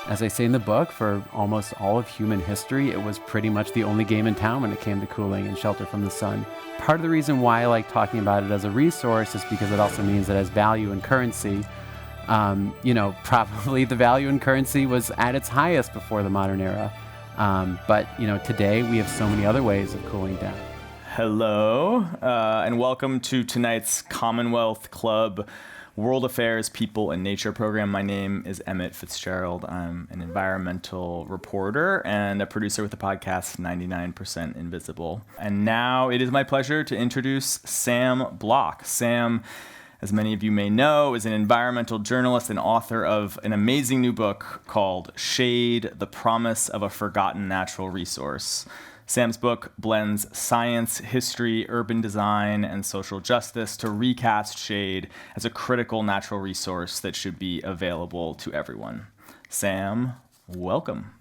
as I say in the book, for almost all of human history, it was pretty much the only game in town when it came to cooling and shelter from the sun. Part of the reason why I like talking about it as a resource is because it also means it has value and currency. Probably the value in currency was at its highest before the modern era. But today we have so many other ways of cooling down. Hello, and welcome to tonight's Commonwealth Club World Affairs, People, and Nature program. My name is Emmett Fitzgerald. I'm an environmental reporter and a producer with the podcast 99% Invisible. And now it is my pleasure to introduce Sam Bloch. Sam, as many of you may know, is an environmental journalist and author of an amazing new book called Shade: The Promise of a Forgotten Natural Resource. Sam's book blends science, history, urban design, and social justice to recast shade as a critical natural resource that should be available to everyone. Sam, welcome.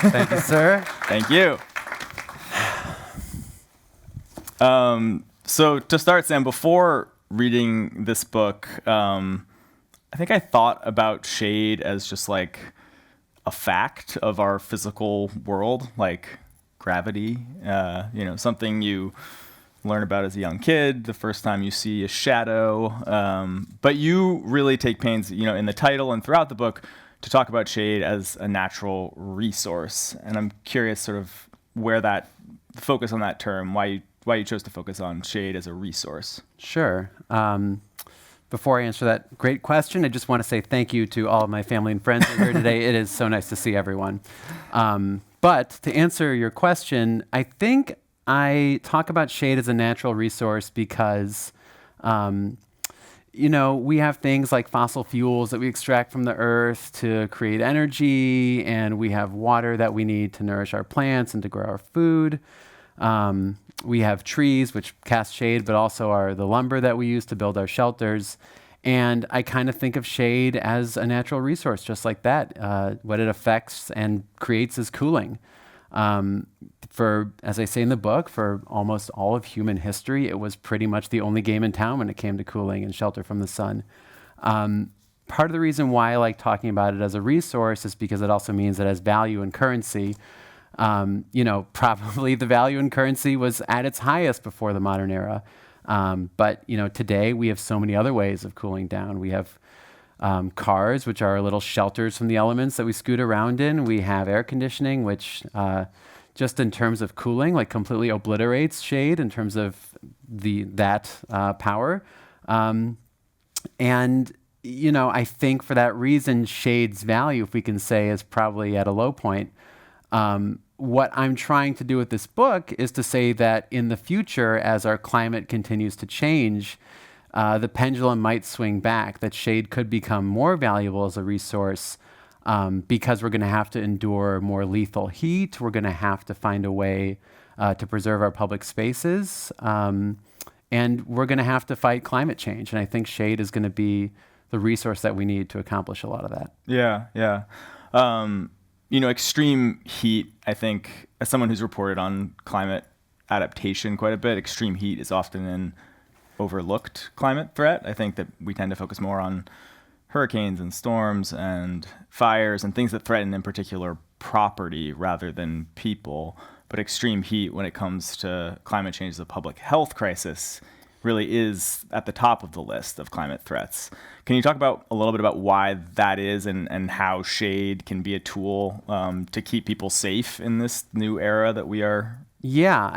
Thank you, sir. Thank you. So to start, Sam, before reading this book, I think I thought about shade as just like a fact of our physical world, like gravity, something you learn about as a young kid, the first time you see a shadow. But you really take pains, in the title and throughout the book to talk about shade as a natural resource. And I'm curious sort of where that focus on that term, why you chose to focus on shade as a resource. Sure. Before I answer that great question, I just want to say thank you to all of my family and friends here today. It is so nice to see everyone. But to answer your question, I think I talk about shade as a natural resource because, we have things like fossil fuels that we extract from the earth to create energy, and we have water that we need to nourish our plants and to grow our food. We have trees which cast shade, but also are the lumber that we use to build our shelters. And I kind of think of shade as a natural resource, just like that. What it affects and creates is cooling. As I say in the book, for almost all of human history, it was pretty much the only game in town when it came to cooling and shelter from the sun. Part of the reason why I like talking about it as a resource is because it also means it has value and currency. Probably the value in currency was at its highest before the modern era. But today we have so many other ways of cooling down. We have cars, which are little shelters from the elements that we scoot around in. We have air conditioning, which just in terms of cooling, like completely obliterates shade in terms of that power. I think for that reason, shade's value, if we can say, is probably at a low point. What I'm trying to do with this book is to say that in the future, as our climate continues to change, the pendulum might swing back, that shade could become more valuable as a resource because we're going to have to endure more lethal heat. We're going to have to find a way to preserve our public spaces. And we're going to have to fight climate change. And I think shade is going to be the resource that we need to accomplish a lot of that. Yeah. Extreme heat, I think, as someone who's reported on climate adaptation quite a bit, extreme heat is often an overlooked climate threat. I think that we tend to focus more on hurricanes and storms and fires and things that threaten, in particular, property rather than people. But extreme heat, when it comes to climate change as a public health crisis, really is at the top of the list of climate threats. Can you talk about a little bit about why that is and how shade can be a tool to keep people safe in this new era that we are? Yeah,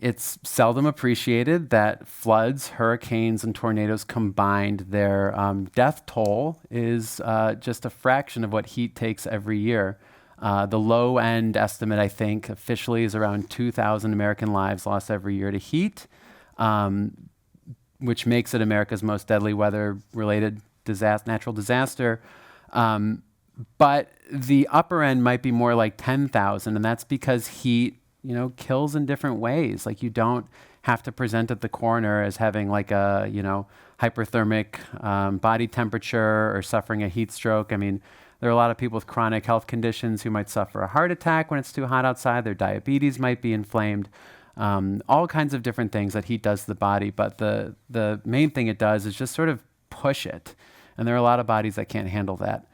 it's seldom appreciated that floods, hurricanes, and tornadoes combined, their death toll is just a fraction of what heat takes every year. The low-end estimate, I think, officially is around 2,000 American lives lost every year to heat, which makes it America's most deadly weather-related natural disaster. But the upper end might be more like 10,000, and that's because heat, kills in different ways. Like, you don't have to present at the coroner as having like a, hyperthermic body temperature or suffering a heat stroke. There are a lot of people with chronic health conditions who might suffer a heart attack when it's too hot outside. Their diabetes might be inflamed. all kinds of different things that heat does to the body. But the main thing it does is just sort of push it. And there are a lot of bodies that can't handle that.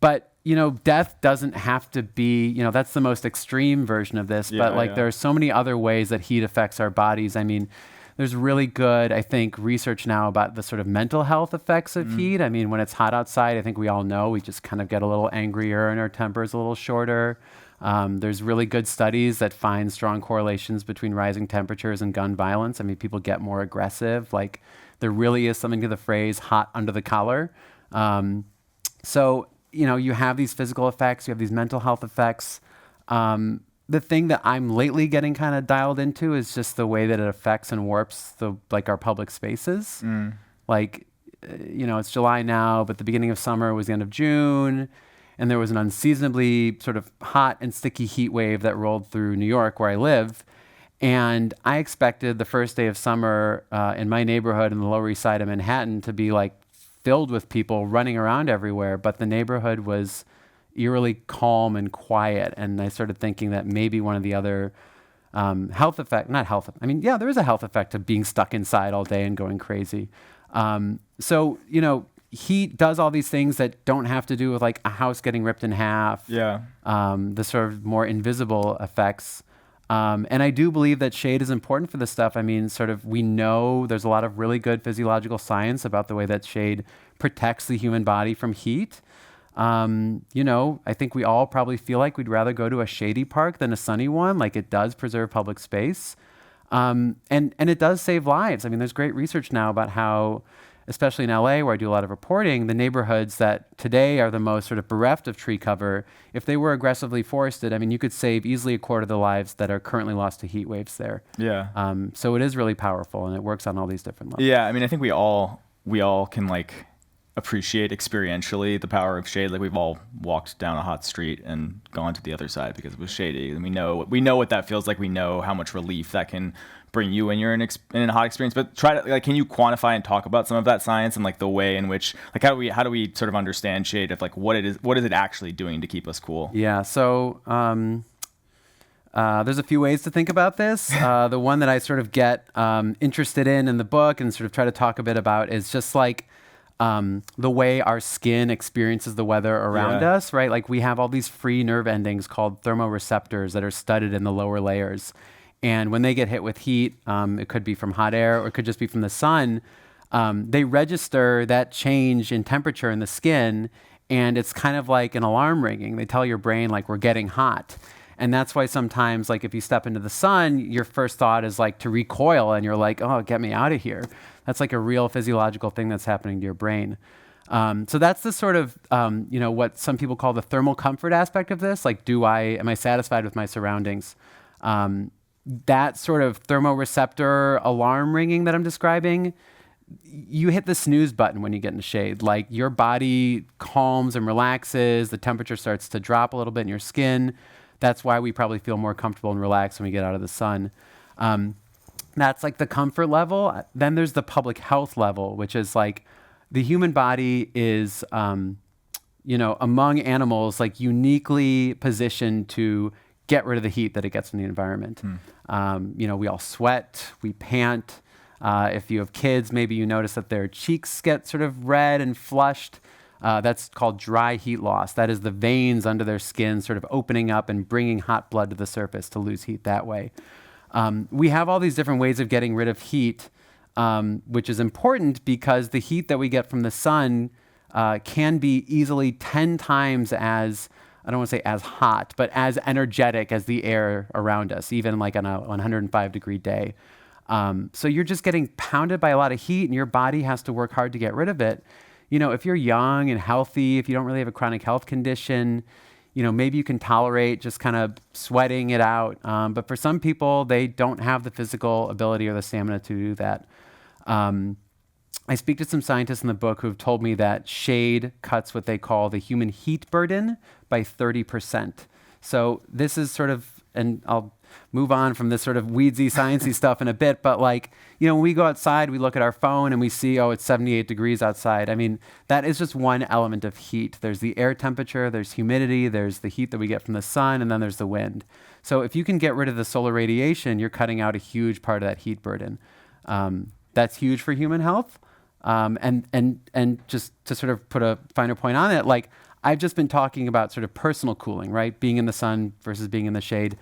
But, death doesn't have to be, that's the most extreme version of this. Yeah, but there are so many other ways that heat affects our bodies. I mean, there's really good, I think, research now about the sort of mental health effects of heat. I mean, when it's hot outside, I think we all know we just kind of get a little angrier and our temper's a little shorter. There's really good studies that find strong correlations between rising temperatures and gun violence. I mean, people get more aggressive. Like, there really is something to the phrase hot under the collar. So, you have these physical effects, you have these mental health effects. The thing that I'm lately getting kind of dialed into is just the way that it affects and warps our public spaces. It's July now, but the beginning of summer was the end of June, and there was an unseasonably sort of hot and sticky heat wave that rolled through New York, where I live. And I expected the first day of summer in my neighborhood in the Lower East Side of Manhattan to be filled with people running around everywhere, but the neighborhood was eerily calm and quiet. And I started thinking that maybe one of the other health effect, not health, I mean, yeah, there is a health effect of being stuck inside all day and going crazy. So, heat does all these things that don't have to do with a house getting ripped in half. Yeah. The sort of more invisible effects. And I do believe that shade is important for this stuff. I mean, we know there's a lot of really good physiological science about the way that shade protects the human body from heat. I think we all probably feel like we'd rather go to a shady park than a sunny one. It does preserve public space. And it does save lives. I mean, there's great research now about how, especially in LA, where I do a lot of reporting, the neighborhoods that today are the most sort of bereft of tree cover, if they were aggressively forested, I mean, you could save easily a quarter of the lives that are currently lost to heat waves there. Yeah. So it is really powerful, and it works on all these different levels. Yeah, I mean, I think we all can appreciate experientially the power of shade. We've all walked down a hot street and gone to the other side because it was shady, and we know what that feels like. We know how much relief that can bring you when you're in a hot experience. But try to can you quantify and talk about some of that science and the way in which how do we sort of understand shade of what is it actually doing to keep us cool? Yeah. So there's a few ways to think about this. The one that I sort of get interested in the book and sort of try to talk a bit about is just the way our skin experiences the weather around us, right? We have all these free nerve endings called thermoreceptors that are studded in the lower layers. And when they get hit with heat, it could be from hot air or it could just be from the sun, they register that change in temperature in the skin, and it's kind of like an alarm ringing. They tell your brain, we're getting hot. And that's why sometimes, if you step into the sun, your first thought is to recoil, and you're like, oh, get me out of here. That's a real physiological thing that's happening to your brain. So that's the sort of, what some people call the thermal comfort aspect of this. Am I satisfied with my surroundings? That sort of thermoreceptor alarm ringing that I'm describing, you hit the snooze button when you get in the shade. Your body calms and relaxes, the temperature starts to drop a little bit in your skin. That's why we probably feel more comfortable and relaxed when we get out of the sun. That's the comfort level. Then there's the public health level, which is the human body is, among animals, uniquely positioned to get rid of the heat that it gets from the environment. We all sweat, we pant. If you have kids, maybe you notice that their cheeks get sort of red and flushed. That's called dry heat loss. That is the veins under their skin sort of opening up and bringing hot blood to the surface to lose heat that way. We have all these different ways of getting rid of heat, which is important because the heat that we get from the sun can be easily 10 times as, I don't want to say as hot, but as energetic as the air around us, even on a 105-degree day. So you're just getting pounded by a lot of heat, and your body has to work hard to get rid of it. If you're young and healthy, if you don't really have a chronic health condition, maybe you can tolerate just kind of sweating it out. But for some people, they don't have the physical ability or the stamina to do that. I speak to some scientists in the book who've told me that shade cuts what they call the human heat burden by 30%. So this is sort of, and I'll move on from this sort of weedsy, sciencey stuff in a bit. But like, when we go outside, we look at our phone and we see, oh, it's 78 degrees outside. I mean, that is just one element of heat. There's the air temperature, there's humidity, there's the heat that we get from the sun, and then there's the wind. So if you can get rid of the solar radiation, you're cutting out a huge part of that heat burden. That's huge for human health. And just to sort of put a finer point on it, like I've just been talking about sort of personal cooling, right? Being in the sun versus being in the shade.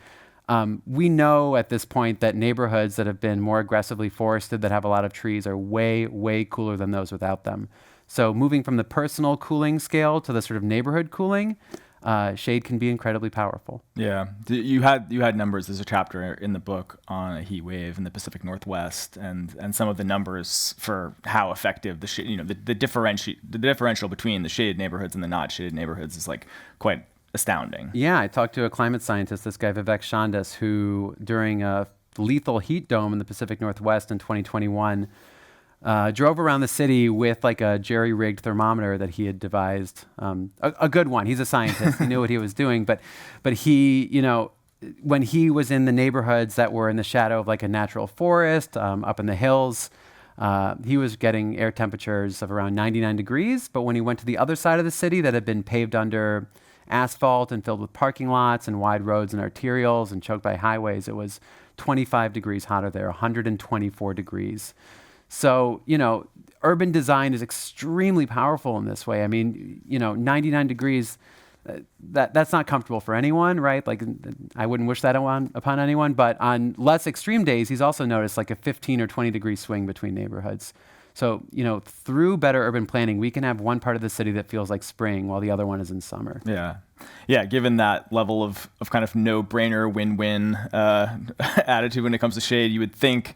We know at this point that neighborhoods that have been more aggressively forested, that have a lot of trees, are way, way cooler than those without them. So moving from the personal cooling scale to the sort of neighborhood cooling, shade can be incredibly powerful. Yeah, you had numbers. There's a chapter in the book on a heat wave in the Pacific Northwest, and some of the numbers for how effective the differential between the shaded neighborhoods and the not shaded neighborhoods is like quite astounding. Yeah, I talked to a climate scientist, this guy Vivek Chandas, who during a lethal heat dome in the Pacific Northwest in 2021. Drove around the city with like a jerry-rigged thermometer that he had devised, a good one. He's a scientist. He knew what he was doing. But he, when he was in the neighborhoods that were in the shadow of like a natural forest, up in the hills, he was getting air temperatures of around 99 degrees. But when he went to the other side of the city that had been paved under asphalt and filled with parking lots and wide roads and arterials and choked by highways, it was 25 degrees hotter there, 124 degrees. So, urban design is extremely powerful in this way. I mean, 99 degrees, that's not comfortable for anyone, right? Like, I wouldn't wish that upon anyone, but on less extreme days, he's also noticed like a 15 or 20 degree swing between neighborhoods. So, through better urban planning, we can have one part of the city that feels like spring while the other one is in summer. Yeah. Yeah, given that level of kind of no-brainer win-win attitude when it comes to shade, you would think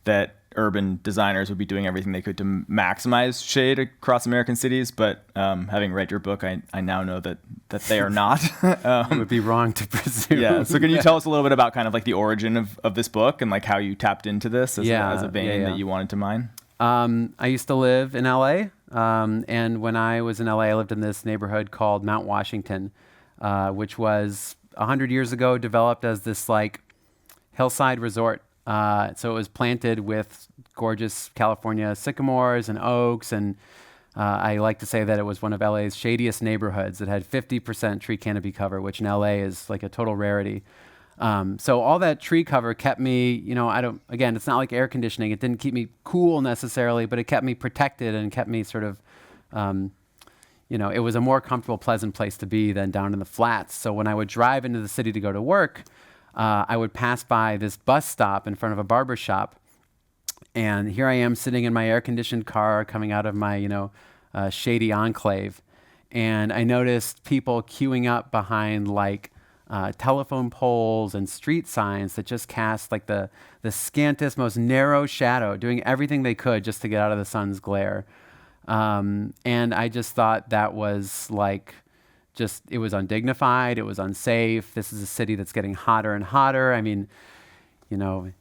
that urban designers would be doing everything they could to maximize shade across American cities, but having read your book, I now know that they are not. It would be wrong to presume. Yeah. So can you tell us a little bit about kind of like the origin of this book and like how you tapped into this as a vein that you wanted to mine? I used to live in LA, and when I was in LA, I lived in this neighborhood called Mount Washington, which was 100 years ago developed as this like hillside resort. So it was planted with gorgeous California sycamores and oaks, and I like to say that it was one of LA's shadiest neighborhoods. It had 50% tree canopy cover, which in LA is like a total rarity. So all that tree cover kept me, again, it's not like air conditioning. It didn't keep me cool necessarily, but it kept me protected and kept me sort of, it was a more comfortable, pleasant place to be than down in the flats. So when I would drive into the city to go to work, I would pass by this bus stop in front of a barber shop, and here I am sitting in my air-conditioned car coming out of my, shady enclave, and I noticed people queuing up behind like telephone poles and street signs that just cast like the scantest, most narrow shadow, doing everything they could just to get out of the sun's glare. And I just thought that was like, it was undignified, it was unsafe. This is a city that's getting hotter and hotter. I mean,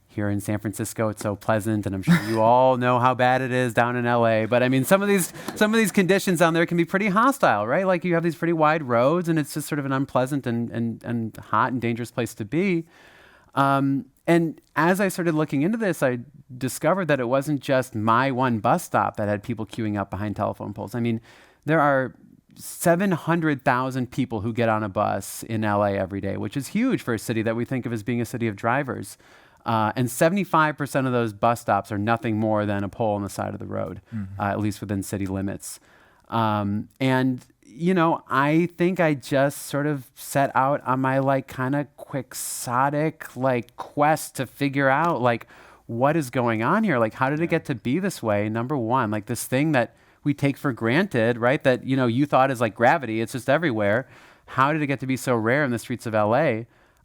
here in San Francisco, it's so pleasant, and I'm sure you all know how bad it is down in LA. But I mean, some of these conditions down there can be pretty hostile, right? Like you have these pretty wide roads, and it's just sort of an unpleasant and hot and dangerous place to be. And as I started looking into this, I discovered that it wasn't just my one bus stop that had people queuing up behind telephone poles. I mean, there are 700,000 people who get on a bus in LA every day, which is huge for a city that we think of as being a city of drivers. And 75% of those bus stops are nothing more than a pole on the side of the road, at least within city limits. And I think I just sort of set out on my like kind of quixotic like quest to figure out like what is going on here? Like, how did it get to be this way? Number one, like this thing that we take for granted, right? That, you thought is like gravity. It's just everywhere. How did it get to be so rare in the streets of LA?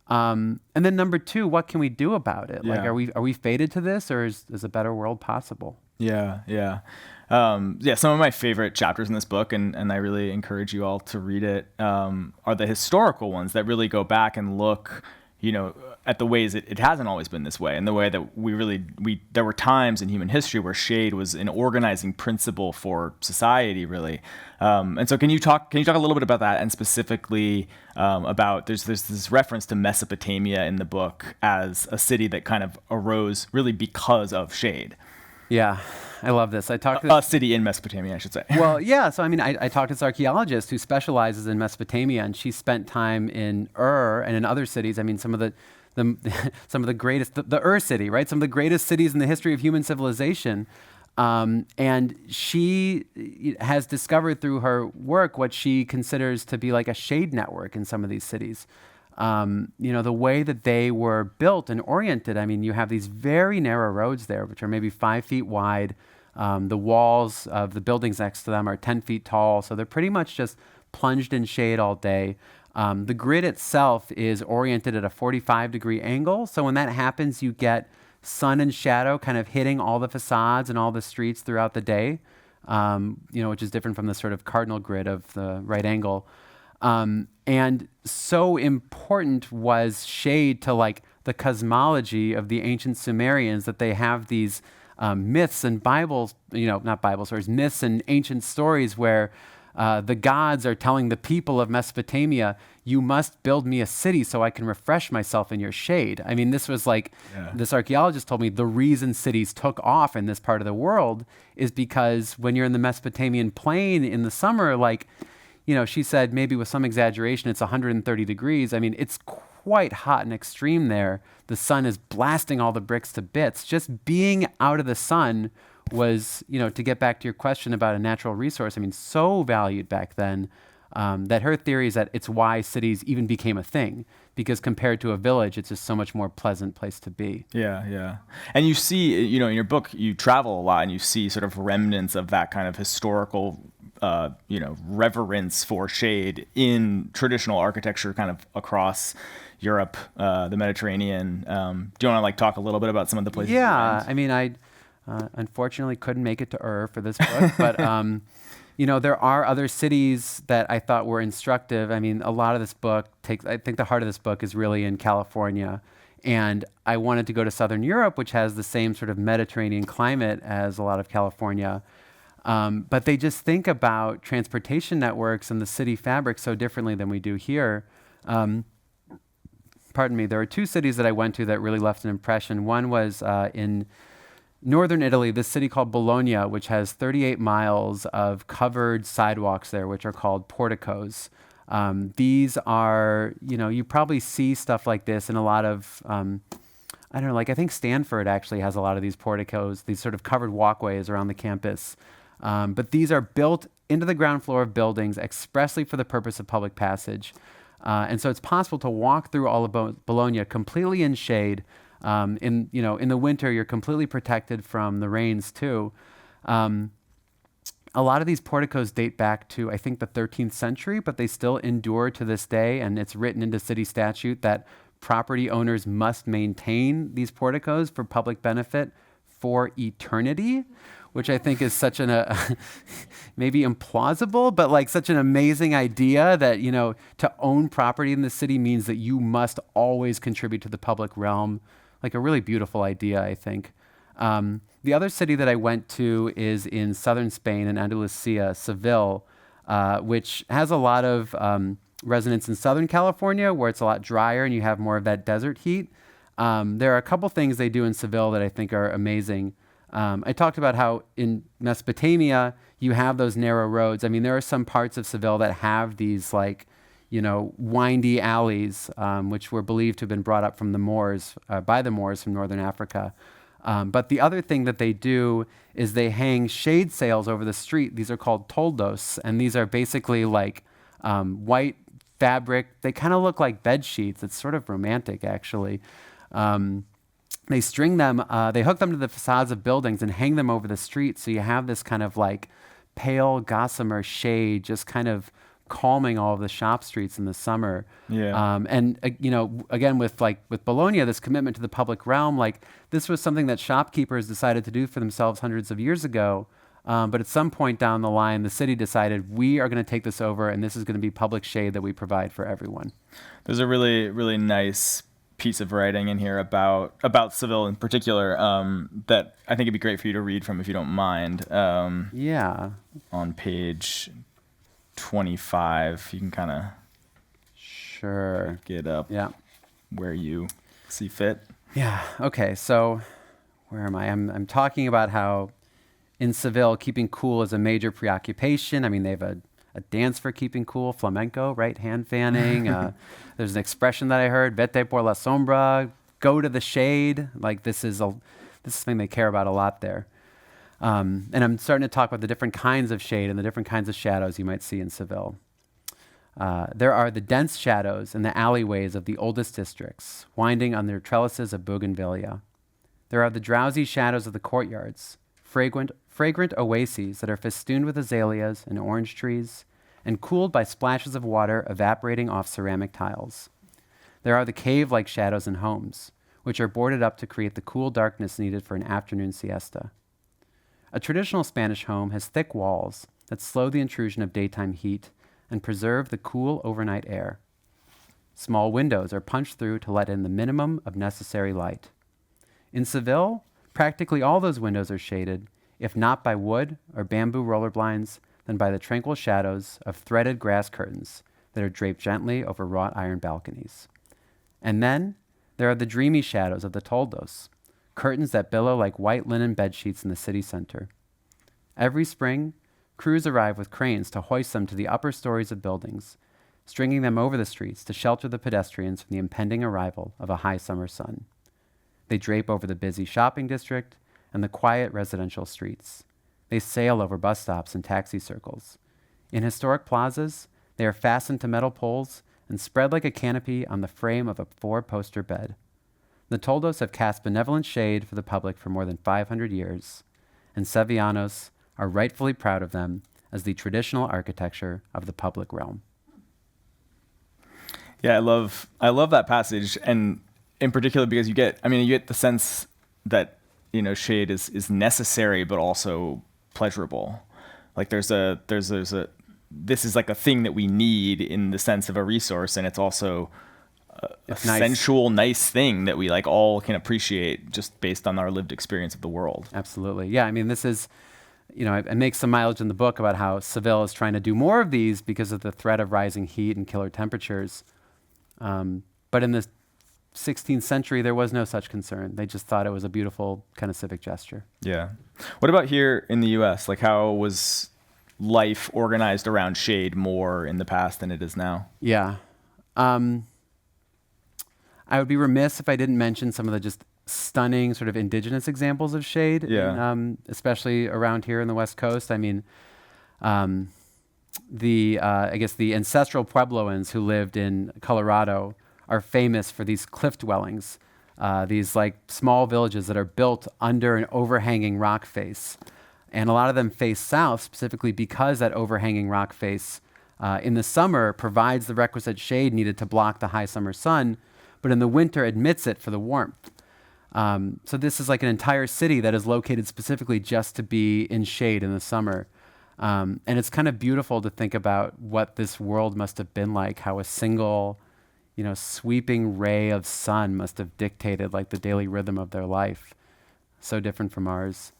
And then number two, what can we do about it? Yeah. Like, are we fated to this, or is a better world possible? Yeah. Some of my favorite chapters in this book, and I really encourage you all to read it, are the historical ones that really go back and look, at the ways it hasn't always been this way, and the way that there were times in human history where shade was an organizing principle for society, really. And so, can you talk a little bit about that, and specifically about there's this reference to Mesopotamia in the book as a city that kind of arose really because of shade. Yeah, I love this. I talked to a city in Mesopotamia, I should say. Well, yeah. So I mean, I talked to this archaeologist who specializes in Mesopotamia, and she spent time in Ur and in other cities. I mean, some of the some of the greatest, the Ur city, right? Some of the greatest cities in the history of human civilization. And she has discovered through her work what she considers to be like a shade network in some of these cities. The way that they were built and oriented, I mean, you have these very narrow roads there, which are maybe 5 feet wide. The walls of the buildings next to them are 10 feet tall, so they're pretty much just plunged in shade all day. The grid itself is oriented at a 45-degree angle, so when that happens, you get sun and shadow kind of hitting all the facades and all the streets throughout the day, which is different from the sort of cardinal grid of the right angle. And so important was shade to like the cosmology of the ancient Sumerians that they have these myths and myths and ancient stories where the gods are telling the people of Mesopotamia, you must build me a city so I can refresh myself in your shade. I mean, this was like, this archaeologist told me the reason cities took off in this part of the world is because when you're in the Mesopotamian plain in the summer, she said maybe with some exaggeration, it's 130 degrees. I mean, it's quite hot and extreme there. The sun is blasting all the bricks to bits. Just being out of the sun was, to get back to your question about a natural resource, I mean, so valued back then that her theory is that it's why cities even became a thing, because compared to a village, it's just so much more pleasant place to be. Yeah. And you see, in your book, you travel a lot and you see sort of remnants of that kind of historical reverence for shade in traditional architecture kind of across Europe, the Mediterranean. Do you want to talk a little bit about some of the places? Yeah, I mean, I unfortunately couldn't make it to Ur for this book, but there are other cities that I thought were instructive. I mean, a lot of this book I think the heart of this book is really in California. And I wanted to go to Southern Europe, which has the same sort of Mediterranean climate as a lot of California. But they just think about transportation networks and the city fabric so differently than we do here. Pardon me, there were 2 cities that I went to that really left an impression. One was in northern Italy, this city called Bologna, which has 38 miles of covered sidewalks there, which are called porticos. These are, you probably see stuff like this in a lot of, I think Stanford actually has a lot of these porticos, these sort of covered walkways around the campus. But these are built into the ground floor of buildings expressly for the purpose of public passage. And so it's possible to walk through all of Bologna completely in shade. In the winter, you're completely protected from the rains too. A lot of these porticos date back to, I think, the 13th century, but they still endure to this day. And it's written into city statute that property owners must maintain these porticos for public benefit for eternity, which I think is such maybe implausible, but such an amazing idea that, to own property in the city means that you must always contribute to the public realm. Like a really beautiful idea, I think. The other city that I went to is in southern Spain, in Andalusia, Seville, which has a lot of resonance in Southern California, where it's a lot drier and you have more of that desert heat. There are a couple things they do in Seville that I think are amazing. I talked about how in Mesopotamia, you have those narrow roads. I mean, there are some parts of Seville that have these windy alleys, which were believed to have been brought up from the Moors, by the Moors from northern Africa. But the other thing that they do is they hang shade sails over the street. These are called toldos, and these are basically white fabric. They kind of look like bed sheets. It's sort of romantic, actually. They string them, they hook them to the facades of buildings and hang them over the street. So you have this kind of pale gossamer shade just kind of calming all of the shop streets in the summer. Yeah. Again, with Bologna, this commitment to the public realm, this was something that shopkeepers decided to do for themselves hundreds of years ago. But at some point down the line, the city decided we are going to take this over, and this is going to be public shade that we provide for everyone. There's a really, really nice piece of writing in here about Seville in particular that I think it'd be great for you to read from if you don't mind. Yeah. On page 25, you can kind of Sure. get up Yeah. where you see fit. Yeah. Okay. So where am I? I'm talking about how in Seville, keeping cool is a major preoccupation. I mean, they have a dance for keeping cool, flamenco, right? Hand fanning. There's an expression that I heard, vete por la sombra, go to the shade. Like this is something they care about a lot there. And I'm starting to talk about the different kinds of shade and the different kinds of shadows you might see in Seville. There are the dense shadows in the alleyways of the oldest districts, winding on their trellises of bougainvillea. There are the drowsy shadows of the courtyards, fragrant oases that are festooned with azaleas and orange trees, and cooled by splashes of water evaporating off ceramic tiles. There are the cave-like shadows in homes, which are boarded up to create the cool darkness needed for an afternoon siesta. A traditional Spanish home has thick walls that slow the intrusion of daytime heat and preserve the cool overnight air. Small windows are punched through to let in the minimum of necessary light. In Seville, practically all those windows are shaded, if not by wood or bamboo roller blinds, then by the tranquil shadows of threaded grass curtains that are draped gently over wrought iron balconies. And then there are the dreamy shadows of the toldos, curtains that billow like white linen bedsheets in the city center. Every spring, crews arrive with cranes to hoist them to the upper stories of buildings, stringing them over the streets to shelter the pedestrians from the impending arrival of a high summer sun. They drape over the busy shopping district and the quiet residential streets. They sail over bus stops and taxi circles. In historic plazas, they are fastened to metal poles and spread like a canopy on the frame of a 4-poster bed. The toldos have cast benevolent shade for the public for more than 500 years, and Sevillanos are rightfully proud of them as the traditional architecture of the public realm. Yeah, I love that passage, and in particular because you get the sense that shade is necessary but also pleasurable. Like there's a this is like a thing that we need in the sense of a resource, and it's also a sensual, nice thing that we like all can appreciate just based on our lived experience of the world. Absolutely. Yeah, I mean, this is, I make some mileage in the book about how Seville is trying to do more of these because of the threat of rising heat and killer temperatures. But in the 16th century, there was no such concern. They just thought it was a beautiful kind of civic gesture. Yeah. What about here in the U.S.? Like, how was life organized around shade more in the past than it is now? Yeah. I would be remiss if I didn't mention some of the just stunning sort of indigenous examples of shade, especially around here in the West Coast. I mean, I guess the ancestral Puebloans who lived in Colorado are famous for these cliff dwellings, these like small villages that are built under an overhanging rock face. And a lot of them face south specifically because that overhanging rock face in the summer provides the requisite shade needed to block the high summer sun, but in the winter admits it for the warmth. So this is like an entire city that is located specifically just to be in shade in the summer. And it's kind of beautiful to think about what this world must have been like, how a single, sweeping ray of sun must have dictated like the daily rhythm of their life. So different from ours.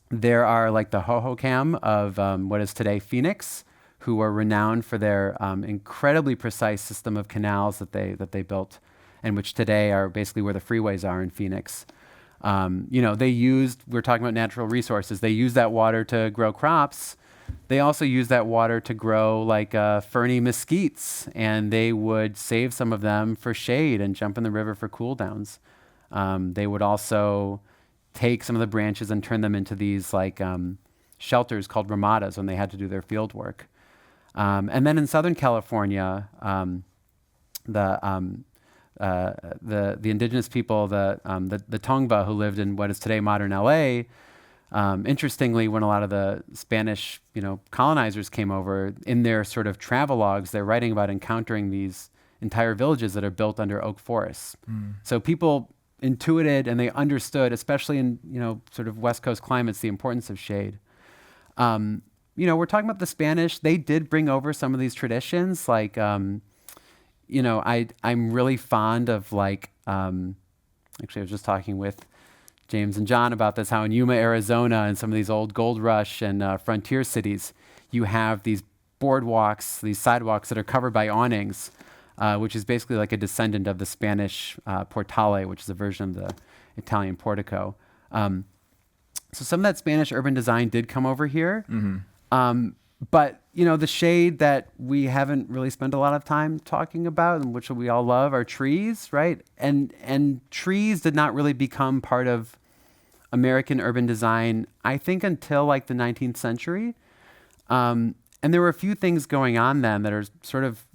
There are like the Hohokam of what is today Phoenix, who are renowned for their incredibly precise system of canals that they built, and which today are basically where the freeways are in Phoenix. We're talking about natural resources. They use that water to grow crops. They also use that water to grow like ferny mesquites, and they would save some of them for shade and jump in the river for cool downs. They would also take some of the branches and turn them into these like shelters called ramadas when they had to do their field work. And then in Southern California, the indigenous people, the Tongva, who lived in what is today modern LA, interestingly, when a lot of the Spanish, colonizers came over, in their sort of travelogues, they're writing about encountering these entire villages that are built under oak forests. So people intuited and they understood, especially in, sort of West Coast climates, the importance of shade. We're talking about the Spanish. They did bring over some of these traditions, like, I'm really fond of like, actually I was just talking with James and John about this, how in Yuma, Arizona, and some of these old gold rush and frontier cities, you have these boardwalks, these sidewalks that are covered by awnings, which is basically like a descendant of the Spanish portale, which is a version of the Italian portico. So some of that Spanish urban design did come over here. But, the shade that we haven't really spent a lot of time talking about, and which we all love, are trees, right? And trees did not really become part of American urban design, I think, until like the 19th century. And there were a few things going on then that are sort of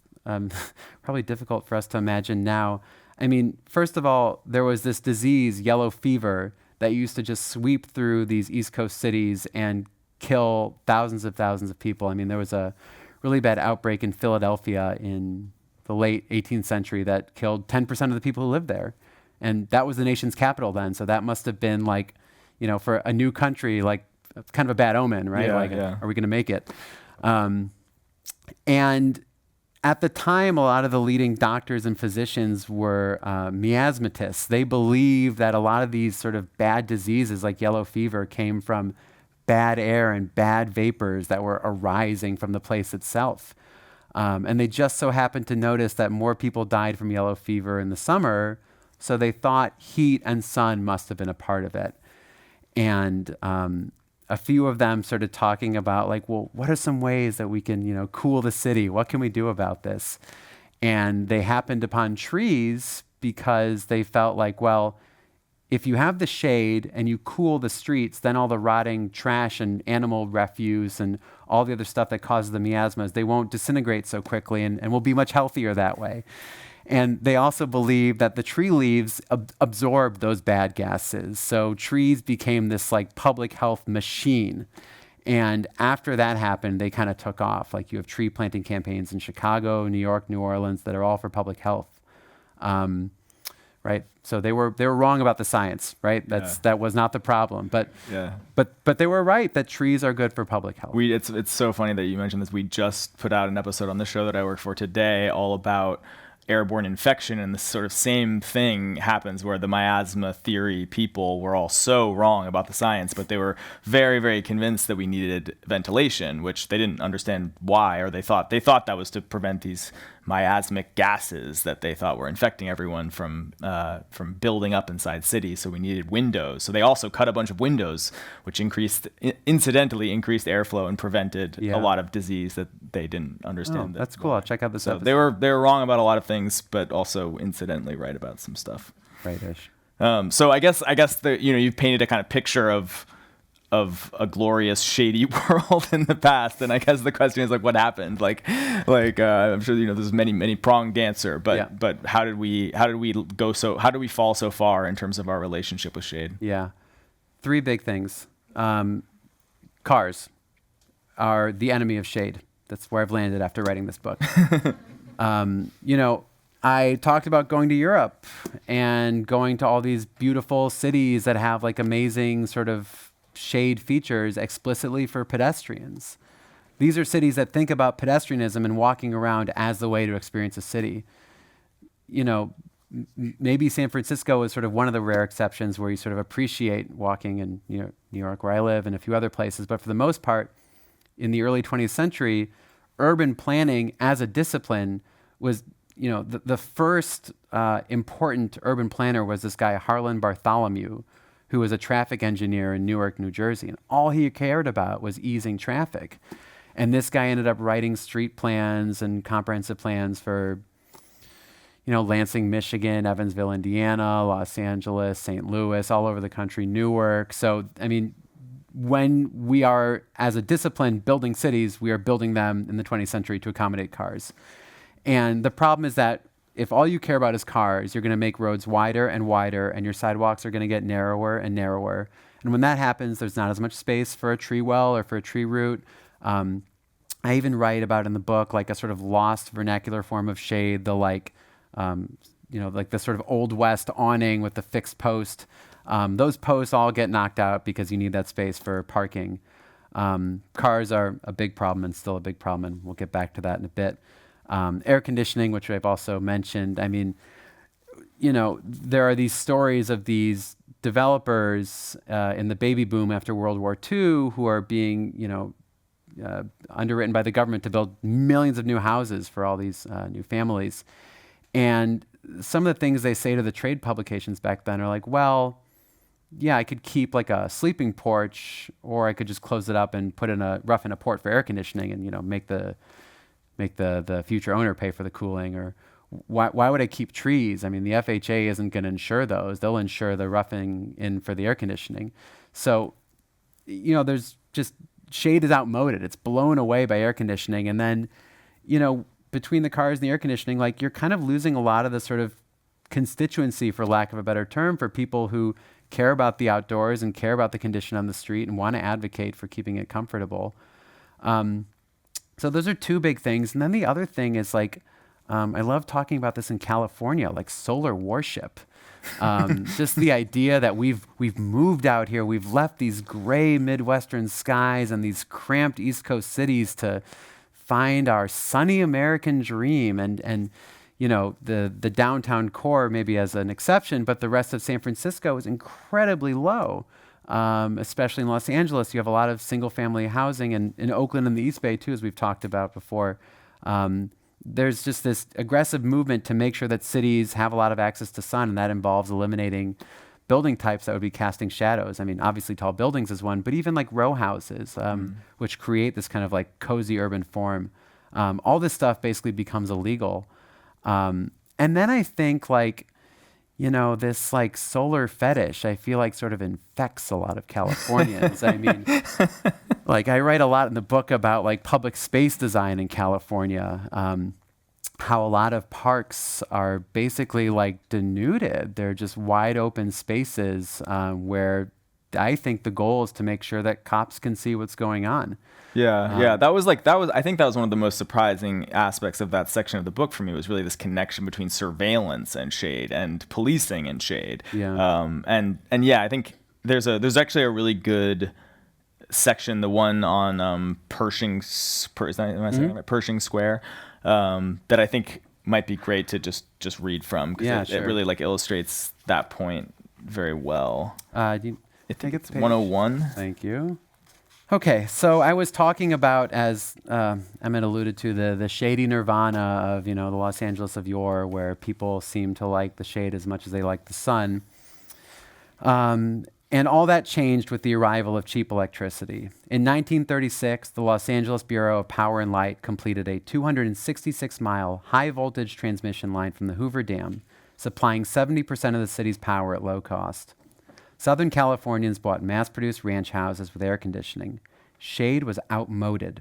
probably difficult for us to imagine now. I mean, first of all, there was this disease, yellow fever, that used to just sweep through these East Coast cities and kill thousands of people. I mean, there was a really bad outbreak in Philadelphia in the late 18th century that killed 10% of the people who lived there. And that was the nation's capital then. So that must have been like, for a new country, like kind of a bad omen, right? Are we going to make it? And at the time, a lot of the leading doctors and physicians were miasmatists. They believed that a lot of these sort of bad diseases like yellow fever came from bad air and bad vapors that were arising from the place itself. And they just so happened to notice that more people died from yellow fever in the summer, so they thought heat and sun must have been a part of it. And a few of them started talking about like, well, what are some ways that we can, cool the city? What can we do about this? And they happened upon trees because they felt like, well, if you have the shade and you cool the streets, then all the rotting trash and animal refuse and all the other stuff that causes the miasmas, they won't disintegrate so quickly and we'll be much healthier that way. And they also believed that the tree leaves absorbed those bad gases. So trees became this like public health machine. And after that happened, they kind of took off. Like you have tree planting campaigns in Chicago, New York, New Orleans that are all for public health. Right, so they were wrong about the science, right? That was not the problem, but they were right that trees are good for public health. It's so funny that you mentioned this. We just put out an episode on the show that I work for today, all about airborne infection, and the sort of same thing happens where the miasma theory people were all so wrong about the science, but they were very, very convinced that we needed ventilation, which they didn't understand why, or they thought that was to prevent these miasmic gases that they thought were infecting everyone from building up inside cities. So we needed windows. So they also cut a bunch of windows, which incidentally increased airflow and prevented a lot of disease that they didn't understand. That's cool. I'll check out this episode. They were wrong about a lot of things, but also incidentally right about some stuff. Right-ish. So I guess you've painted a kind of picture of a glorious shady world in the past, and I guess the question is like, what happened? I'm sure there's many pronged answer, but how did we fall so far in terms of our relationship with shade? Yeah, 3 big things. Cars are the enemy of shade. That's where I've landed after writing this book. I talked about going to Europe and going to all these beautiful cities that have like amazing sort of shade features explicitly for pedestrians. These are cities that think about pedestrianism and walking around as the way to experience a city. Maybe San Francisco is sort of one of the rare exceptions where you sort of appreciate walking in New York, where I live, and a few other places. But for the most part, in the early 20th century, urban planning as a discipline was, the first important urban planner was this guy, Harlan Bartholomew, who was a traffic engineer in Newark, New Jersey. And all he cared about was easing traffic. And this guy ended up writing street plans and comprehensive plans for, Lansing, Michigan, Evansville, Indiana, Los Angeles, St. Louis, all over the country, Newark. So, when we are, as a discipline, building cities, we are building them in the 20th century to accommodate cars. And the problem is that if all you care about is cars, you're going to make roads wider and wider, and your sidewalks are going to get narrower and narrower. And when that happens, there's not as much space for a tree well or for a tree root. I even write about in the book like a sort of lost vernacular form of shade, the like the sort of Old West awning with the fixed post. Those posts all get knocked out because you need that space for parking. Cars are a big problem and still a big problem, and we'll get back to that in a bit. Air conditioning, which I've also mentioned. I mean, there are these stories of these developers in the baby boom after World War II who are being, underwritten by the government to build millions of new houses for all these new families. And some of the things they say to the trade publications back then are like, well, yeah, I could keep like a sleeping porch, or I could just close it up and rough in a port for air conditioning, and make the future owner pay for the cooling. Or why would I keep trees? I mean, the FHA isn't going to insure those; they'll insure the roughing in for the air conditioning. So, there's just shade is outmoded; it's blown away by air conditioning, and then, between the cars and the air conditioning, like you're kind of losing a lot of the sort of constituency, for lack of a better term, for people who care about the outdoors and care about the condition on the street and want to advocate for keeping it comfortable. So those are two big things. And then the other thing is like, I love talking about this in California, like solar worship. Just the idea that we've moved out here, we've left these gray Midwestern skies and these cramped East Coast cities to find our sunny American dream, and the downtown core maybe as an exception, but the rest of San Francisco is incredibly low, especially in Los Angeles. You have a lot of single-family housing, and in Oakland and the East Bay too, as we've talked about before. There's just this aggressive movement to make sure that cities have a lot of access to sun, and that involves eliminating building types that would be casting shadows. I mean, obviously tall buildings is one, but even like row houses, which create this kind of like cozy urban form. All this stuff basically becomes illegal. And then I think this like solar fetish, I feel like sort of infects a lot of Californians. I mean, like I write a lot in the book about like public space design in California, how a lot of parks are basically like denuded. They're just wide open spaces where I think the goal is to make sure that cops can see what's going on. Yeah. I think that was one of the most surprising aspects of that section of the book for me, was really this connection between surveillance and shade and policing and shade. Yeah. And yeah, I think there's actually a really good section, the one on Pershing Square, that I think might be great to just read from, because it really like illustrates that point very well. I think it's 101. Thank you. Okay, so I was talking about, as Emmett alluded to, the shady nirvana of the Los Angeles of yore, where people seem to like the shade as much as they like the sun. And all that changed with the arrival of cheap electricity. In 1936, the Los Angeles Bureau of Power and Light completed a 266-mile high-voltage transmission line from the Hoover Dam, supplying 70% of the city's power at low cost. Southern Californians bought mass-produced ranch houses with air conditioning. Shade was outmoded.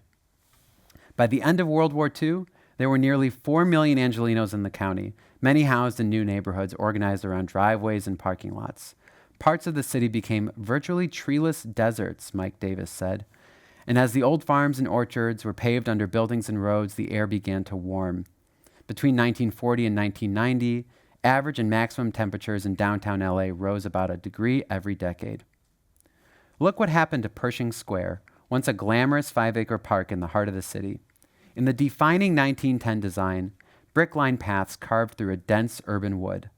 By the end of World War II, there were nearly 4 million Angelenos in the county, many housed in new neighborhoods organized around driveways and parking lots. Parts of the city became virtually treeless deserts, Mike Davis said. And as the old farms and orchards were paved under buildings and roads, the air began to warm. Between 1940 and 1990, average and maximum temperatures in downtown LA rose about a degree every decade. Look what happened to Pershing Square, once a glamorous 5-acre park in the heart of the city. In the defining 1910 design, brick-lined paths carved through a dense urban wood.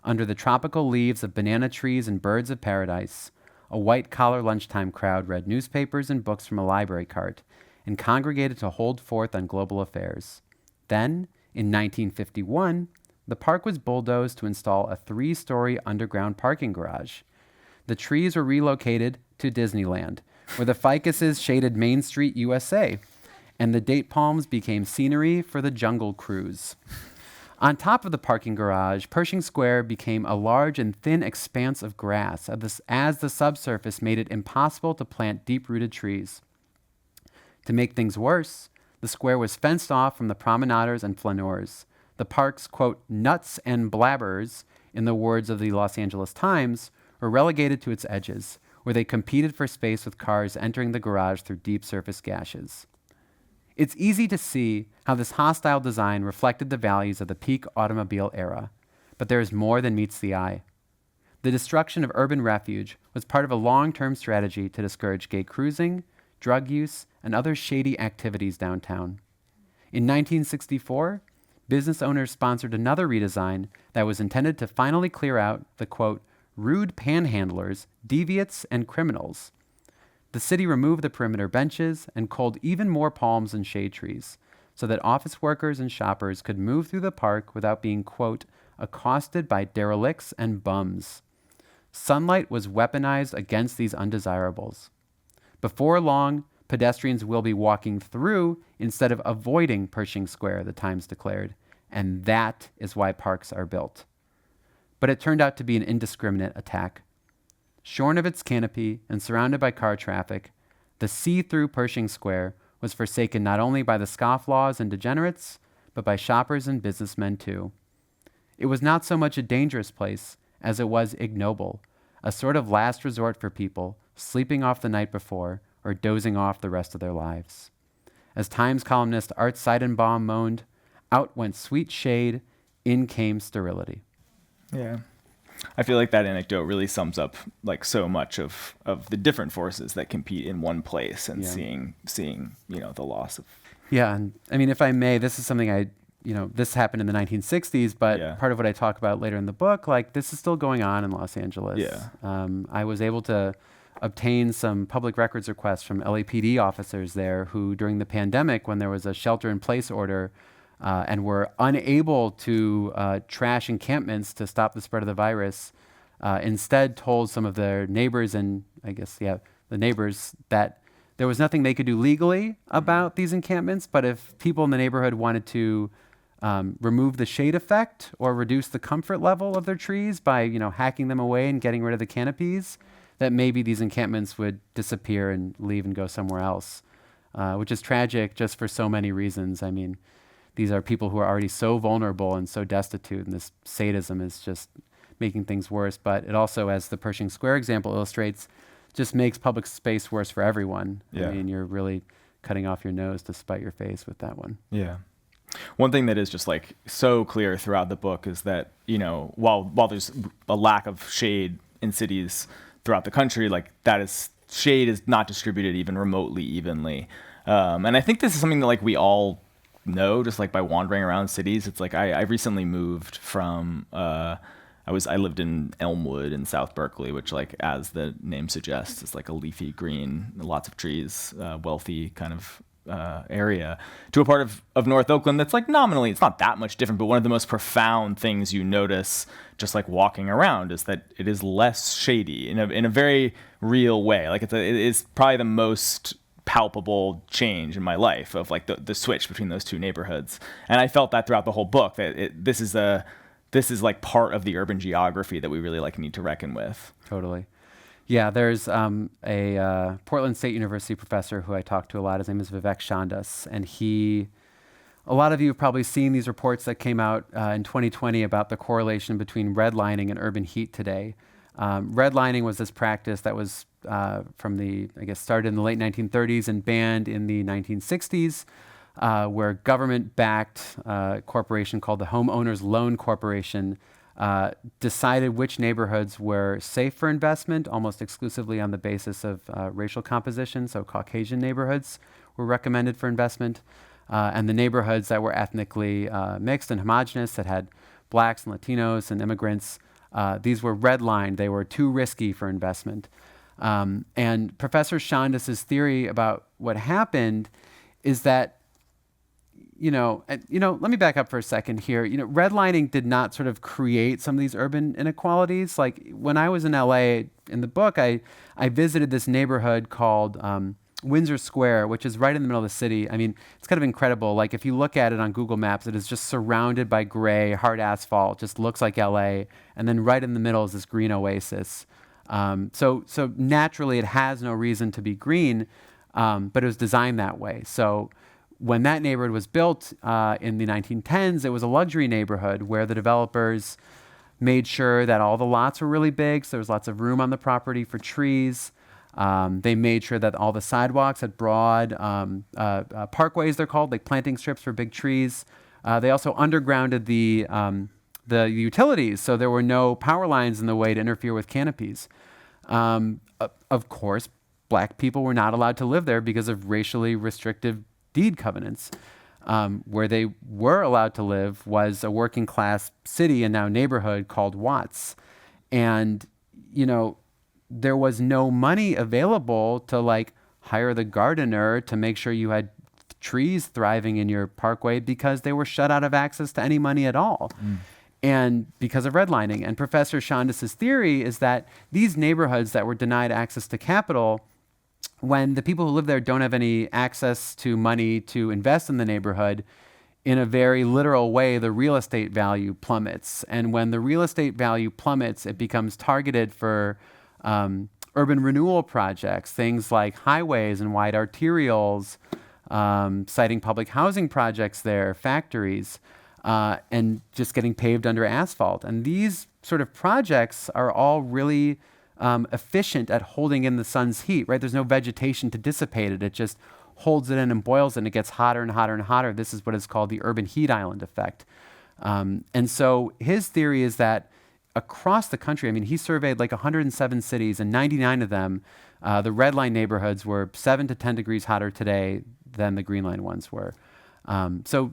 Under the tropical leaves of banana trees and birds of paradise, a white-collar lunchtime crowd read newspapers and books from a library cart and congregated to hold forth on global affairs. Then, in 1951, the park was bulldozed to install a 3-story underground parking garage. The trees were relocated to Disneyland, where the ficuses shaded Main Street, USA, and the date palms became scenery for the Jungle Cruise. On top of the parking garage, Pershing Square became a large and thin expanse of grass, as the subsurface made it impossible to plant deep-rooted trees. To make things worse, the square was fenced off from the promenaders and flaneurs. The park's, quote, nuts and blabbers, in the words of the Los Angeles Times, were relegated to its edges, where they competed for space with cars entering the garage through deep surface gashes. It's easy to see how this hostile design reflected the values of the peak automobile era, but there is more than meets the eye. The destruction of urban refuge was part of a long-term strategy to discourage gay cruising, drug use, and other shady activities downtown. In 1964, business owners sponsored another redesign that was intended to finally clear out the, quote, rude panhandlers, deviates, and criminals. The city removed the perimeter benches and culled even more palms and shade trees so that office workers and shoppers could move through the park without being, quote, accosted by derelicts and bums. Sunlight was weaponized against these undesirables. Before long, pedestrians will be walking through instead of avoiding Pershing Square, the Times declared, and that is why parks are built. But it turned out to be an indiscriminate attack. Shorn of its canopy and surrounded by car traffic, the see-through Pershing Square was forsaken not only by the scofflaws and degenerates, but by shoppers and businessmen too. It was not so much a dangerous place as it was ignoble, a sort of last resort for people sleeping off the night before or dozing off the rest of their lives. As Times columnist Art Seidenbaum moaned, out went sweet shade, in came sterility. Yeah. I feel like that anecdote really sums up like so much of the different forces that compete in one place and seeing, the loss of. Yeah. And I mean, if I may, this is something this happened in the 1960s, but part of what I talk about later in the book, like this is still going on in Los Angeles. Yeah. I was able to obtain some public records requests from LAPD officers there who, during the pandemic, when there was a shelter-in-place order, and were unable to trash encampments to stop the spread of the virus, instead told some of their neighbors and the neighbors that there was nothing they could do legally about these encampments, but if people in the neighborhood wanted to remove the shade effect or reduce the comfort level of their trees by hacking them away and getting rid of the canopies, that maybe these encampments would disappear and leave and go somewhere else, which is tragic just for so many reasons. I mean, these are people who are already so vulnerable and so destitute, and this sadism is just making things worse. But it also, as the Pershing Square example illustrates, just makes public space worse for everyone. Yeah. I mean, you're really cutting off your nose to spite your face with that one. Yeah. One thing that is just like so clear throughout the book is that, while there's a lack of shade in cities throughout the country, like shade is not distributed even remotely evenly. And I think this is something that like we all know just like by wandering around cities. It's like I recently moved from I lived in Elmwood in South Berkeley, which, like as the name suggests, is like a leafy green, lots of trees, wealthy kind of area, to a part of North Oakland that's like nominally it's not that much different, but one of the most profound things you notice just like walking around is that it is less shady in a very real way. Like it is probably the most palpable change in my life of like the switch between those two neighborhoods. And I felt that throughout the whole book, that this is like part of the urban geography that we really like need to reckon with. Totally. Yeah, there's a Portland State University professor who I talk to a lot. His name is Vivek Chandas, and a lot of you have probably seen these reports that came out in 2020 about the correlation between redlining and urban heat today. Redlining was this practice that was started in the late 1930s and banned in the 1960s, where government-backed corporation called the Homeowners Loan Corporation decided which neighborhoods were safe for investment, almost exclusively on the basis of racial composition. So Caucasian neighborhoods were recommended for investment, and the neighborhoods that were ethnically mixed and homogenous, that had blacks and Latinos and immigrants, these were redlined. They were too risky for investment. And Professor Chandas' theory about what happened is that, let me back up for a second here. Redlining did not sort of create some of these urban inequalities. Like when I was in LA in the book, I visited this neighborhood called Windsor Square, which is right in the middle of the city. I mean, it's kind of incredible. Like if you look at it on Google Maps, it is just surrounded by gray, hard asphalt, just looks like LA. And then right in the middle is this green oasis. So naturally it has no reason to be green, but it was designed that way. So when that neighborhood was built in the 1910s, it was a luxury neighborhood where the developers made sure that all the lots were really big, so there was lots of room on the property for trees. They made sure that all the sidewalks had broad parkways, they're called, like planting strips for big trees. They also undergrounded the utilities, so there were no power lines in the way to interfere with canopies. Of course, black people were not allowed to live there because of racially restrictive deed covenants. where they were allowed to live was a working class city and now neighborhood called Watts. And, there was no money available to like hire the gardener to make sure you had trees thriving in your parkway because they were shut out of access to any money at all. And because of redlining. And Professor Shonda's theory is that these neighborhoods that were denied access to capital, when the people who live there don't have any access to money to invest in the neighborhood, in a very literal way, the real estate value plummets. And when the real estate value plummets, it becomes targeted for urban renewal projects, things like highways and wide arterials, citing public housing projects there, factories, and just getting paved under asphalt. And these sort of projects are all really efficient at holding in the sun's heat, right? There's no vegetation to dissipate it. It just holds it in and boils it, and it gets hotter and hotter and hotter. This is what is called the urban heat island effect. And so his theory is that across the country, I mean, he surveyed like 107 cities, and 99 of them, the red line neighborhoods were 7 to 10 degrees hotter today than the green line ones were. So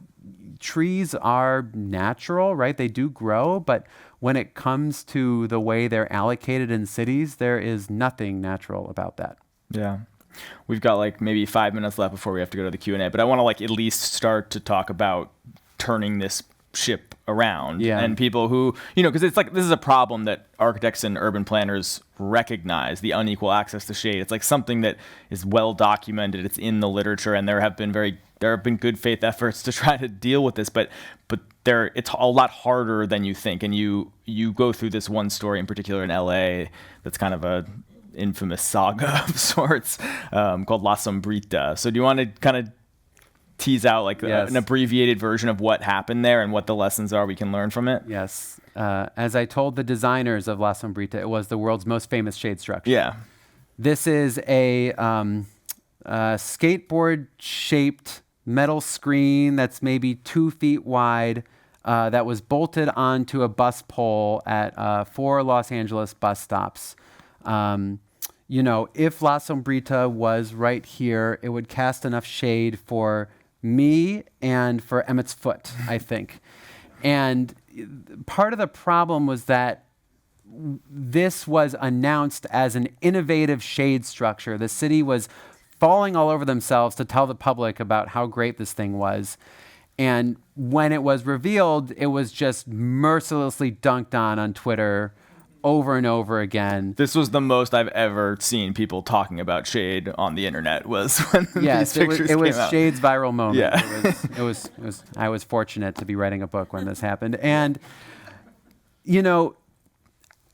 trees are natural, right? They do grow, but when it comes to the way they're allocated in cities, there is nothing natural about that. Yeah. We've got like maybe 5 minutes left before we have to go to the Q&A, but I want to like at least start to talk about turning this ship around. Yeah. And people who, because it's like, this is a problem that architects and urban planners recognize, the unequal access to shade. It's like something that is well documented. It's in the literature, and there have been good faith efforts to try to deal with this, but it's a lot harder than you think. And you go through this one story in particular in LA that's kind of a infamous saga of sorts, called La Sombrita. So do you want to kind of tease out like Yes. an abbreviated version of what happened there and what the lessons are we can learn from it? Yes. As I told the designers of La Sombrita, it was the world's most famous shade structure. Yeah. This is a skateboard-shaped metal screen that's maybe 2 feet wide that was bolted onto a bus pole at 4 Los Angeles bus stops. If La Sombrita was right here, it would cast enough shade for me and for Emmett's foot, I think. And part of the problem was that this was announced as an innovative shade structure. The city was falling all over themselves to tell the public about how great this thing was. And when it was revealed, it was just mercilessly dunked on Twitter over and over again. This was the most I've ever seen people talking about shade on the internet, was when Yes, these pictures it was came out. Shade's viral moment. Yeah. It was. I was fortunate to be writing a book when this happened, and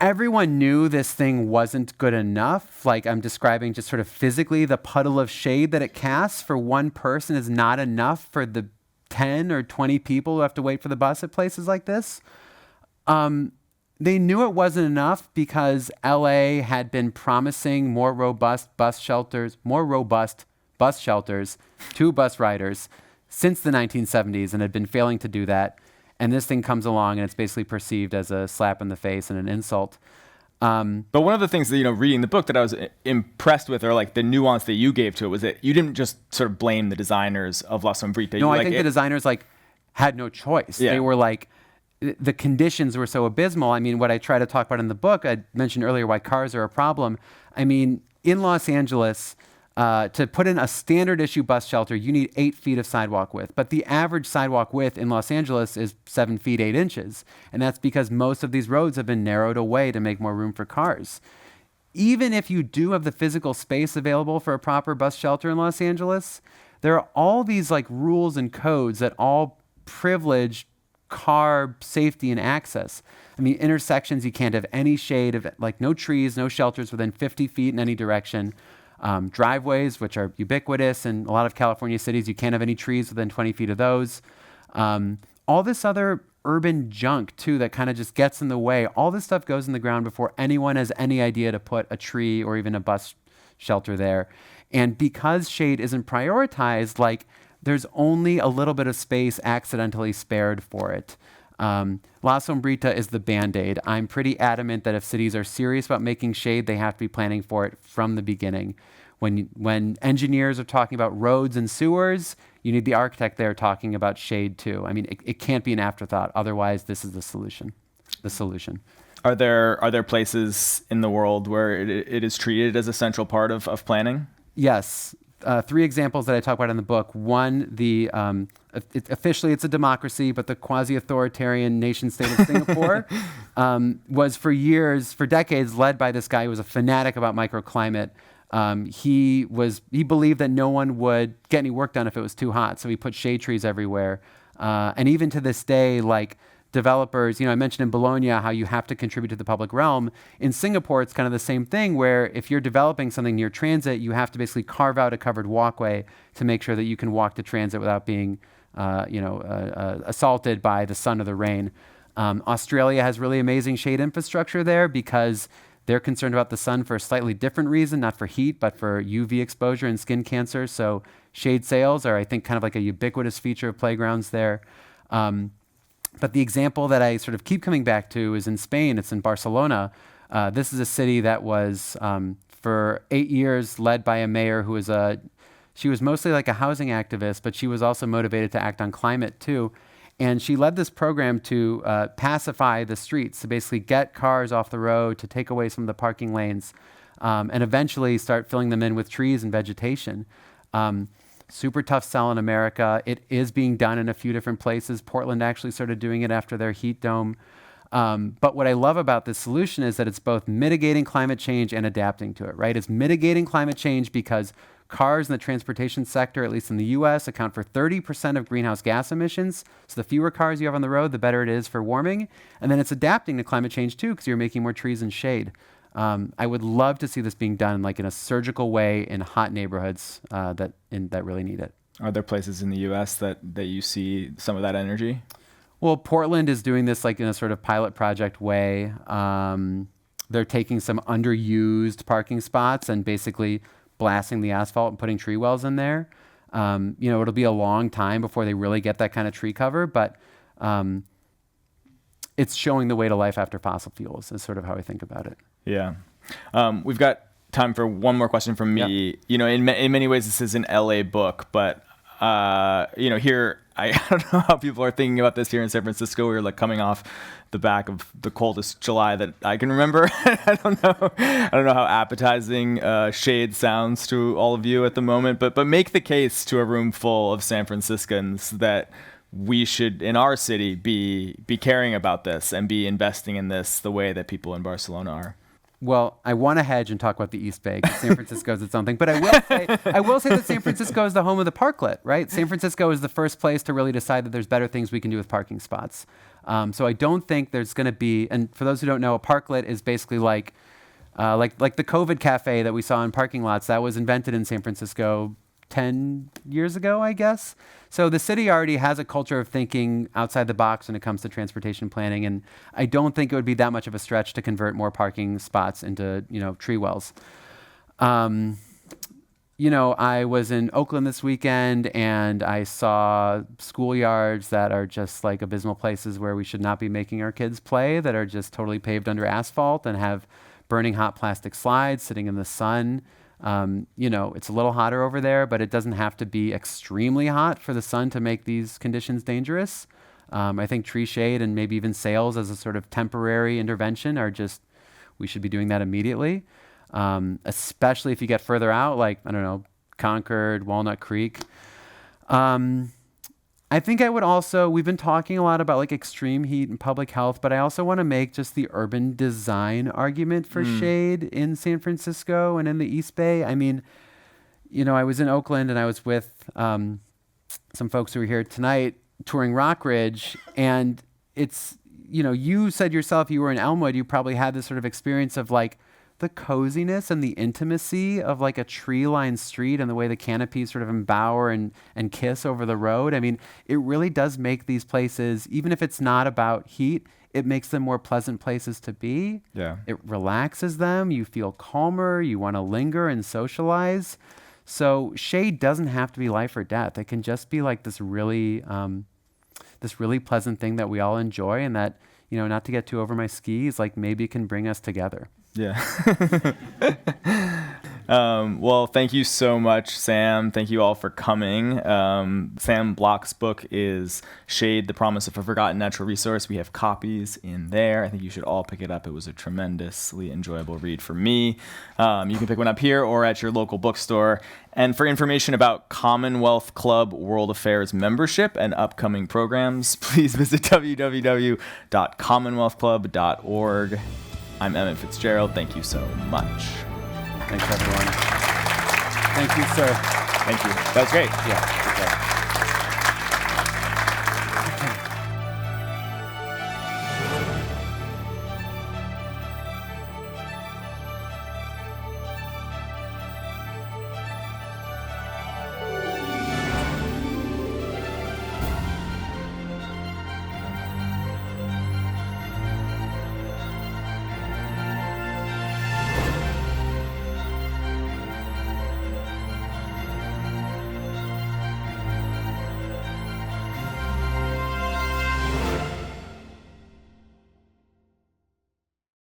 everyone knew this thing wasn't good enough. Like I'm describing, just sort of physically, the puddle of shade that it casts for one person is not enough for the 10 or 20 people who have to wait for the bus at places like this. They knew it wasn't enough because LA had been promising more robust bus shelters to bus riders since the 1970s and had been failing to do that. And this thing comes along and it's basically perceived as a slap in the face and an insult. But one of the things that, reading the book that I was impressed with, or like the nuance that you gave to it, was that you didn't just sort of blame the designers of La Sombrita. No, I think the designers had no choice. Yeah. They were the conditions were so abysmal. I mean, what I try to talk about in the book, I mentioned earlier why cars are a problem. I mean, in Los Angeles, to put in a standard issue bus shelter, you need 8 feet of sidewalk width. But the average sidewalk width in Los Angeles is 7 feet, 8 inches. And that's because most of these roads have been narrowed away to make more room for cars. Even if you do have the physical space available for a proper bus shelter in Los Angeles, there are all these rules and codes that all privilege car safety and access. I mean, intersections, you can't have any shade of no trees, no shelters within 50 feet in any direction. Driveways, which are ubiquitous in a lot of California cities, you can't have any trees within 20 feet of those. All this other urban junk too that kind of just gets in the way. All this stuff goes in the ground before anyone has any idea to put a tree or even a bus shelter there. And because shade isn't prioritized, there's only a little bit of space accidentally spared for it. La Sombrita is the Band-Aid. I'm pretty adamant that if cities are serious about making shade, they have to be planning for it from the beginning. When engineers are talking about roads and sewers, you need the architect there talking about shade too. I mean, it can't be an afterthought. Otherwise, this is the solution. Are there places in the world where it is treated as a central part of planning? Yes. 3 examples that I talk about in the book. One, officially it's a democracy, but the quasi-authoritarian nation-state of Singapore was for decades, led by this guy who was a fanatic about microclimate. He believed that no one would get any work done if it was too hot, so he put shade trees everywhere. And even to this day, like developers, I mentioned in Bologna how you have to contribute to the public realm. In Singapore, it's kind of the same thing where if you're developing something near transit, you have to basically carve out a covered walkway to make sure that you can walk to transit without being assaulted by the sun or the rain. Australia has really amazing shade infrastructure there because they're concerned about the sun for a slightly different reason, not for heat, but for UV exposure and skin cancer. So shade sails are, I think, kind of like a ubiquitous feature of playgrounds there. But the example that I sort of keep coming back to is in Spain. It's in Barcelona. This is a city that was, for 8 years, led by a mayor who was she was mostly like a housing activist, but she was also motivated to act on climate too. And she led this program to pacify the streets, to basically get cars off the road, to take away some of the parking lanes, and eventually start filling them in with trees and vegetation. Super tough sell in America. It is being done in a few different places. Portland actually started doing it after their heat dome. But what I love about this solution is that it's both mitigating climate change and adapting to it, right? It's mitigating climate change because cars in the transportation sector, at least in the US, account for 30% of greenhouse gas emissions. So the fewer cars you have on the road, the better it is for warming. And then it's adapting to climate change too, because you're making more trees and shade. I would love to see this being done like in a surgical way in hot neighborhoods that really need it. Are there places in the U.S. that you see some of that energy? Well, Portland is doing this like in a sort of pilot project way. They're taking some underused parking spots and basically blasting the asphalt and putting tree wells in there. It'll be a long time before they really get that kind of tree cover, but it's showing the way to life after fossil fuels is sort of how I think about it. Yeah. We've got time for one more question from me. Yeah. In many ways, this is an LA book, but, here, I don't know how people are thinking about this here in San Francisco. We're like coming off the back of the coldest July that I can remember. I don't know how appetizing shade sounds to all of you at the moment, but make the case to a room full of San Franciscans that we should, in our city, be caring about this and be investing in this the way that people in Barcelona are. Well, I want to hedge and talk about the East Bay because San Francisco is its own thing. But I will say that San Francisco is the home of the parklet, right? San Francisco is the first place to really decide that there's better things we can do with parking spots. So I don't think there's going to be, and for those who don't know, a parklet is basically like the COVID cafe that we saw in parking lots. That was invented in San Francisco 10 years ago, I guess. So the city already has a culture of thinking outside the box when it comes to transportation planning, and I don't think it would be that much of a stretch to convert more parking spots into, tree wells. I was in Oakland this weekend, and I saw schoolyards that are just like abysmal places where we should not be making our kids play, that are just totally paved under asphalt and have burning hot plastic slides sitting in the sun. It's a little hotter over there, but it doesn't have to be extremely hot for the sun to make these conditions dangerous. I think tree shade and maybe even sails as a sort of temporary intervention we should be doing that immediately. Especially if you get further out, like, I don't know, Concord, Walnut Creek. I think I would also, we've been talking a lot about like extreme heat and public health, but I also want to make just the urban design argument for shade in San Francisco and in the East Bay. I mean, I was in Oakland and I was with some folks who were here tonight touring Rockridge, and it's, you said yourself you were in Elmwood, you probably had this sort of experience of like the coziness and the intimacy of like a tree-lined street and the way the canopies sort of embower and kiss over the road. I mean, it really does make these places, even if it's not about heat, it makes them more pleasant places to be. Yeah. It relaxes them. You feel calmer. You want to linger and socialize. So shade doesn't have to be life or death. It can just be like this really pleasant thing that we all enjoy, and that, not to get too over my skis, like maybe it can bring us together. Yeah. Well, thank you so much, Sam. Thank you all for coming. Sam Bloch's book is Shade, The Promise of a Forgotten Natural Resource. We have copies in there. I think you should all pick it up. It was a tremendously enjoyable read for me. You can pick one up here or at your local bookstore. And for information about Commonwealth Club World Affairs membership and upcoming programs, please visit www.commonwealthclub.org. I'm Emmett Fitzgerald. Thank you so much. Thanks, everyone. Thank you, sir. Thank you. That was great. Yeah.